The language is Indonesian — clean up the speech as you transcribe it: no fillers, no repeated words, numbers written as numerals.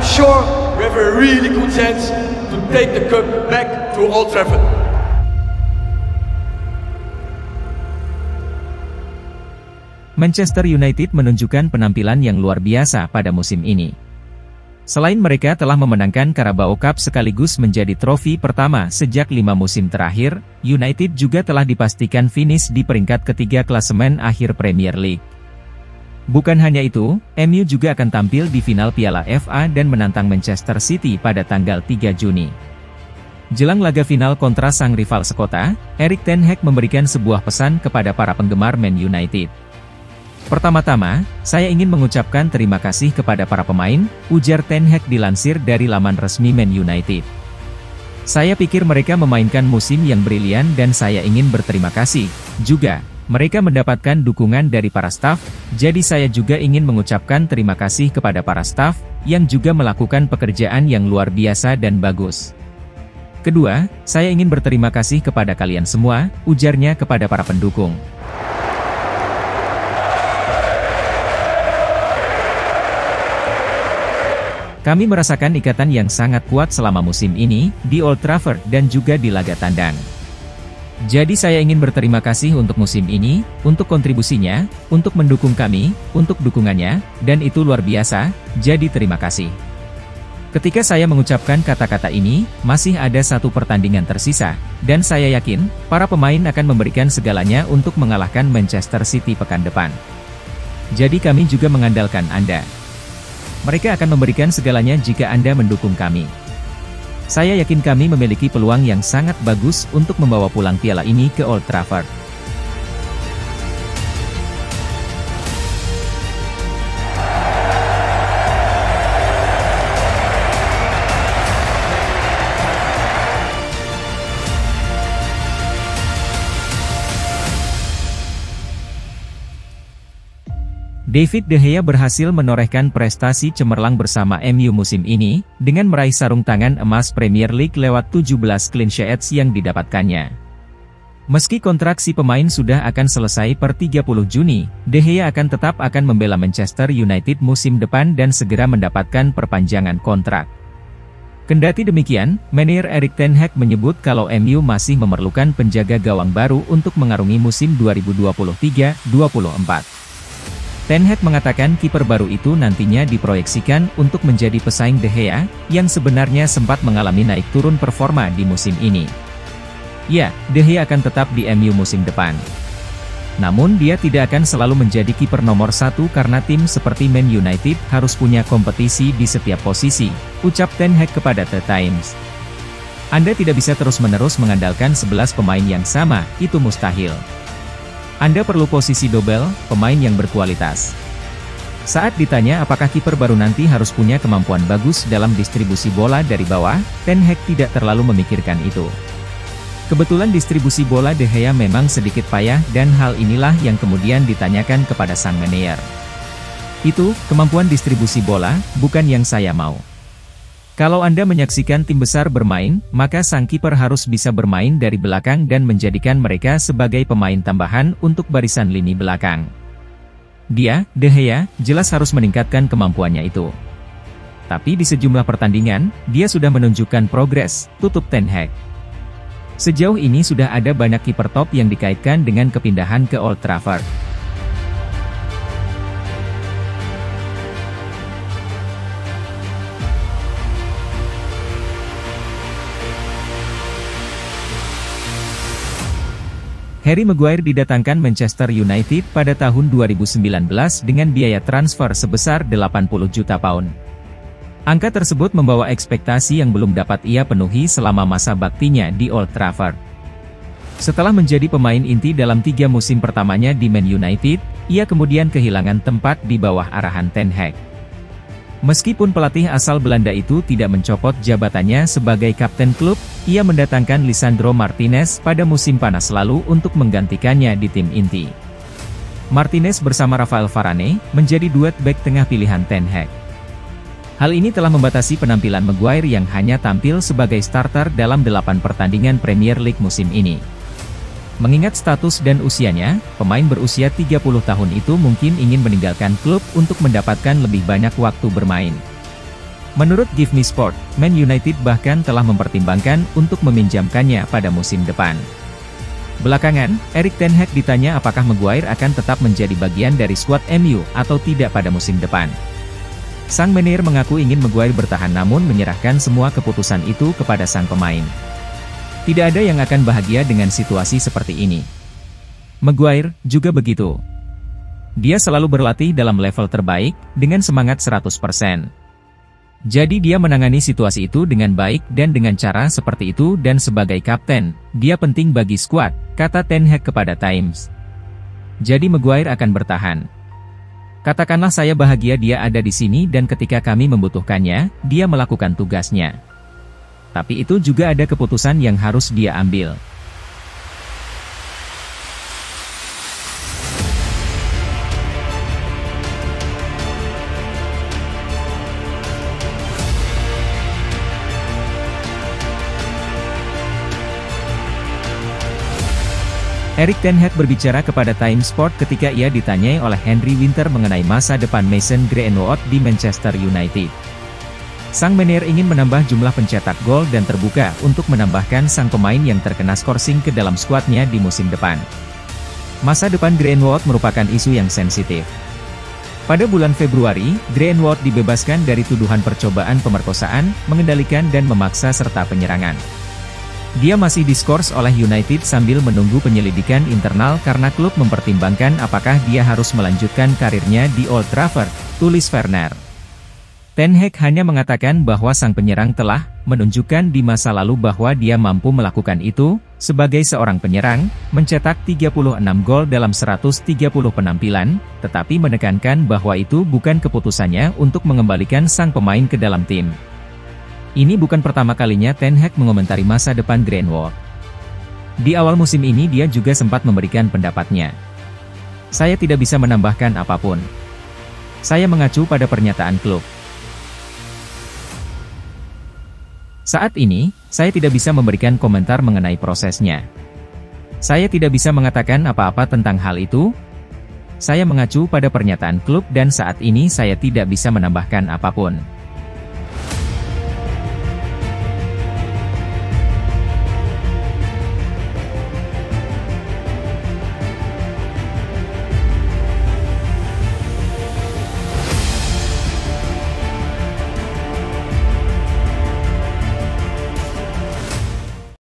sure we have a really good chance to take the cup back to Old Trafford. Manchester United menunjukkan penampilan yang luar biasa pada musim ini. Selain mereka telah memenangkan Carabao Cup sekaligus menjadi trofi pertama sejak 5 musim terakhir, United juga telah dipastikan finish di peringkat ketiga klasemen akhir Premier League. Bukan hanya itu, MU juga akan tampil di final Piala FA dan menantang Manchester City pada tanggal 3 Juni. Jelang laga final kontra sang rival sekota, Erik ten Hag memberikan sebuah pesan kepada para penggemar Man United. Pertama-tama, saya ingin mengucapkan terima kasih kepada para pemain, ujar ten Hag dilansir dari laman resmi Man United. Saya pikir mereka memainkan musim yang brilian dan saya ingin berterima kasih. Juga, mereka mendapatkan dukungan dari para staf, jadi saya juga ingin mengucapkan terima kasih kepada para staf, yang juga melakukan pekerjaan yang luar biasa dan bagus. Kedua, saya ingin berterima kasih kepada kalian semua, ujarnya kepada para pendukung. Kami merasakan ikatan yang sangat kuat selama musim ini, di Old Trafford dan juga di laga tandang. Jadi saya ingin berterima kasih untuk musim ini, untuk kontribusinya, untuk mendukung kami, untuk dukungannya, dan itu luar biasa, jadi terima kasih. Ketika saya mengucapkan kata-kata ini, masih ada satu pertandingan tersisa, dan saya yakin, para pemain akan memberikan segalanya untuk mengalahkan Manchester City pekan depan. Jadi kami juga mengandalkan Anda. Mereka akan memberikan segalanya jika Anda mendukung kami. Saya yakin kami memiliki peluang yang sangat bagus untuk membawa pulang piala ini ke Old Trafford. David De Gea berhasil menorehkan prestasi cemerlang bersama MU musim ini, dengan meraih sarung tangan emas Premier League lewat 17 clean sheets yang didapatkannya. Meski kontrak si pemain sudah akan selesai per 30 Juni, De Gea akan membela Manchester United musim depan dan segera mendapatkan perpanjangan kontrak. Kendati demikian, manajer Erik ten Hag menyebut kalau MU masih memerlukan penjaga gawang baru untuk mengarungi musim 2023-24. Ten Hag mengatakan kiper baru itu nantinya diproyeksikan untuk menjadi pesaing De Gea, yang sebenarnya sempat mengalami naik turun performa di musim ini. Ya, De Gea akan tetap di MU musim depan. Namun dia tidak akan selalu menjadi kiper nomor 1 karena tim seperti Man United harus punya kompetisi di setiap posisi, ucap Ten Hag kepada The Times. Anda tidak bisa terus-menerus mengandalkan 11 pemain yang sama, itu mustahil. Anda perlu posisi double, pemain yang berkualitas. Saat ditanya apakah kiper baru nanti harus punya kemampuan bagus dalam distribusi bola dari bawah, Ten Hag tidak terlalu memikirkan itu. Kebetulan distribusi bola De Gea memang sedikit payah dan hal inilah yang kemudian ditanyakan kepada sang manajer. Itu, kemampuan distribusi bola, bukan yang saya mau. Kalau Anda menyaksikan tim besar bermain, maka sang kiper harus bisa bermain dari belakang dan menjadikan mereka sebagai pemain tambahan untuk barisan lini belakang. Dia, De Gea, jelas harus meningkatkan kemampuannya itu. Tapi di sejumlah pertandingan, dia sudah menunjukkan progres, tutup Ten Hag. Sejauh ini sudah ada banyak kiper top yang dikaitkan dengan kepindahan ke Old Trafford. Harry Maguire didatangkan Manchester United pada tahun 2019 dengan biaya transfer sebesar 80 juta pound. Angka tersebut membawa ekspektasi yang belum dapat ia penuhi selama masa baktinya di Old Trafford. Setelah menjadi pemain inti dalam 3 musim pertamanya di Man United, ia kemudian kehilangan tempat di bawah arahan Ten Hag. Meskipun pelatih asal Belanda itu tidak mencopot jabatannya sebagai kapten klub, ia mendatangkan Lisandro Martinez pada musim panas lalu untuk menggantikannya di tim inti. Martinez bersama Rafael Varane menjadi duet bek tengah pilihan Ten Hag. Hal ini telah membatasi penampilan Maguire yang hanya tampil sebagai starter dalam 8 pertandingan Premier League musim ini. Mengingat status dan usianya, pemain berusia 30 tahun itu mungkin ingin meninggalkan klub untuk mendapatkan lebih banyak waktu bermain. Menurut Give Me Sport, Man United bahkan telah mempertimbangkan untuk meminjamkannya pada musim depan. Belakangan, Erik ten Hag ditanya apakah Maguire akan tetap menjadi bagian dari skuad MU atau tidak pada musim depan. Sang manajer mengaku ingin Maguire bertahan namun menyerahkan semua keputusan itu kepada sang pemain. Tidak ada yang akan bahagia dengan situasi seperti ini. Maguire juga begitu. Dia selalu berlatih dalam level terbaik, dengan semangat 100%. Jadi dia menangani situasi itu dengan baik dan dengan cara seperti itu dan sebagai kapten, dia penting bagi skuad, kata Ten Hag kepada Times. Jadi Maguire akan bertahan. Katakanlah saya bahagia dia ada di sini dan ketika kami membutuhkannya, dia melakukan tugasnya. Tapi itu juga ada keputusan yang harus dia ambil. Erik ten Hag berbicara kepada Times Sport ketika ia ditanyai oleh Henry Winter mengenai masa depan Mason Greenwood di Manchester United. Sang manajer ingin menambah jumlah pencetak gol dan terbuka untuk menambahkan sang pemain yang terkena skorsing ke dalam skuadnya di musim depan. Masa depan Greenwood merupakan isu yang sensitif. Pada bulan Februari, Greenwood dibebaskan dari tuduhan percobaan pemerkosaan, mengendalikan dan memaksa serta penyerangan. Dia masih diskors oleh United sambil menunggu penyelidikan internal karena klub mempertimbangkan apakah dia harus melanjutkan karirnya di Old Trafford, tulis Werner. Ten Hag hanya mengatakan bahwa sang penyerang telah menunjukkan di masa lalu bahwa dia mampu melakukan itu, sebagai seorang penyerang, mencetak 36 gol dalam 130 penampilan, tetapi menekankan bahwa itu bukan keputusannya untuk mengembalikan sang pemain ke dalam tim. Ini bukan pertama kalinya Ten Hag mengomentari masa depan Greenwood. Di awal musim ini dia juga sempat memberikan pendapatnya. Saya tidak bisa menambahkan apapun. Saya mengacu pada pernyataan klub. Saat ini, saya tidak bisa memberikan komentar mengenai prosesnya. Saya tidak bisa mengatakan apa-apa tentang hal itu. Saya mengacu pada pernyataan klub dan saat ini saya tidak bisa menambahkan apapun.